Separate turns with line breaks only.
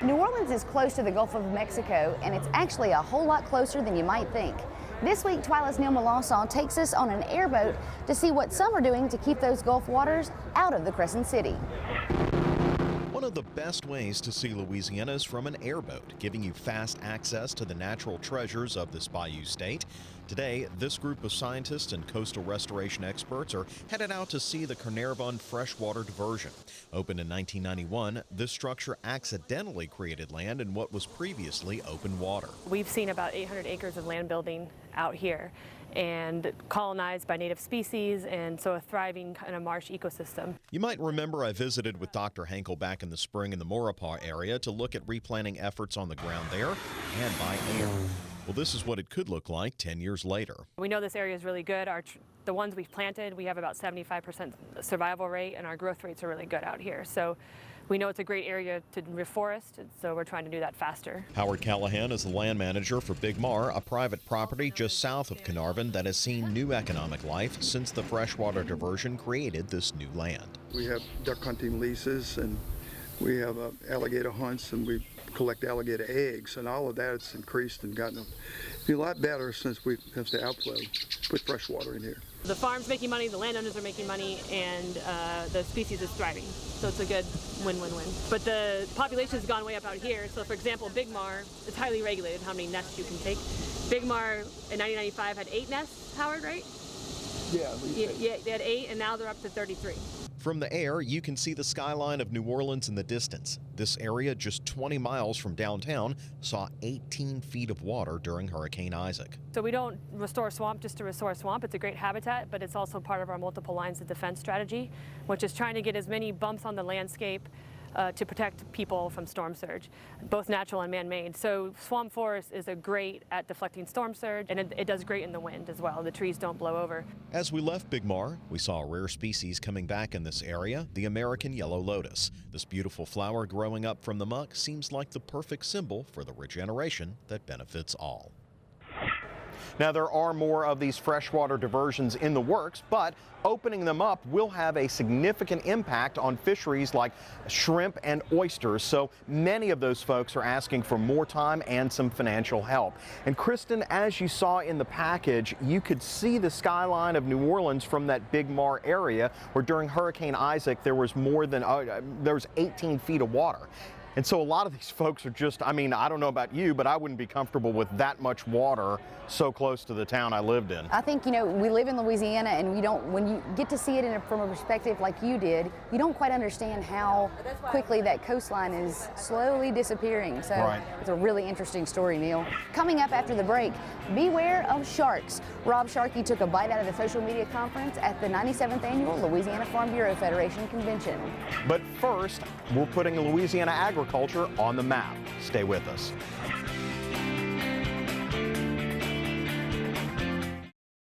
New Orleans is close to the Gulf of Mexico, and it's actually a whole lot closer than you might think. This week, TWILA's Neil Melancon takes us on an airboat to see what some are doing to keep those Gulf waters out of the Crescent City.
One of the best ways to see Louisiana is from an airboat, giving you fast access to the natural treasures of this bayou state. Today, this group of scientists and coastal restoration experts are headed out to see the Carnarvon freshwater diversion. Opened in 1991, this structure accidentally created land in what was previously open water.
We've seen about 800 acres of land building out here and colonized by native species, and so a thriving kind of marsh ecosystem.
You might remember I visited with Dr. Henkel back in the spring in the Maurepas area to look at replanting efforts on the ground there and by air. Well, this is what it could look like 10 years later.
We know this area is really good. The ones we've planted, we have about 75% survival rate, and our growth rates are really good out here. So we know it's a great area to reforest, and so we're trying to do that faster.
Howard Callahan is the land manager for Big Mar, a private property just south of Carnarvon that has seen new economic life since the freshwater diversion created this new land.
We have duck hunting leases, and we have alligator hunts, and we collect alligator eggs, and all of that has increased and gotten a lot better since the outflow put fresh water in here.
The farm's making money, the landowners are making money, and the species is thriving. So it's a good win-win-win. But the population has gone way up out here. So for example, Big Mar is highly regulated how many nests you can take. Big Mar in 1995 had 8 nests, Howard, right? Yeah, they had 8, and now they're up to 33.
From the air, you can see the skyline of New Orleans in the distance. This area, just 20 miles from downtown, saw 18 feet of water during Hurricane Isaac.
So we don't restore swamp just to restore swamp. It's a great habitat, but it's also part of our multiple lines of defense strategy, which is trying to get as many bumps on the landscape to protect people from storm surge, both natural and man-made. So swamp forest is great at deflecting storm surge, and it does great in the wind as well. The trees don't blow over.
As we left Big Mar, we saw a rare species coming back in this area, the American yellow lotus. This beautiful flower growing up from the muck seems like the perfect symbol for the regeneration that benefits all.
Now, there are more of these freshwater diversions in the works, but opening them up will have a significant impact on fisheries like shrimp and oysters. So many of those folks are asking for more time and some financial help. And Kristen, as you saw in the package, you could see the skyline of New Orleans from that Big Mar area, where during Hurricane Isaac there was more than 18 feet of water. And so a lot of these folks are just, I mean, I don't know about you, but I wouldn't be comfortable with that much water so close to the town I lived in.
I think, you know, we live in Louisiana, and when you get to see it from a perspective like you did, you don't quite understand how quickly that coastline is slowly disappearing. So right. It's a really interesting story, Neil. Coming up after the break, beware of sharks. Rob Sharkey took a bite out of the social media conference at the 97th Annual Louisiana Farm Bureau Federation Convention.
But first, we're putting Louisiana agriculture on the map. Stay with us.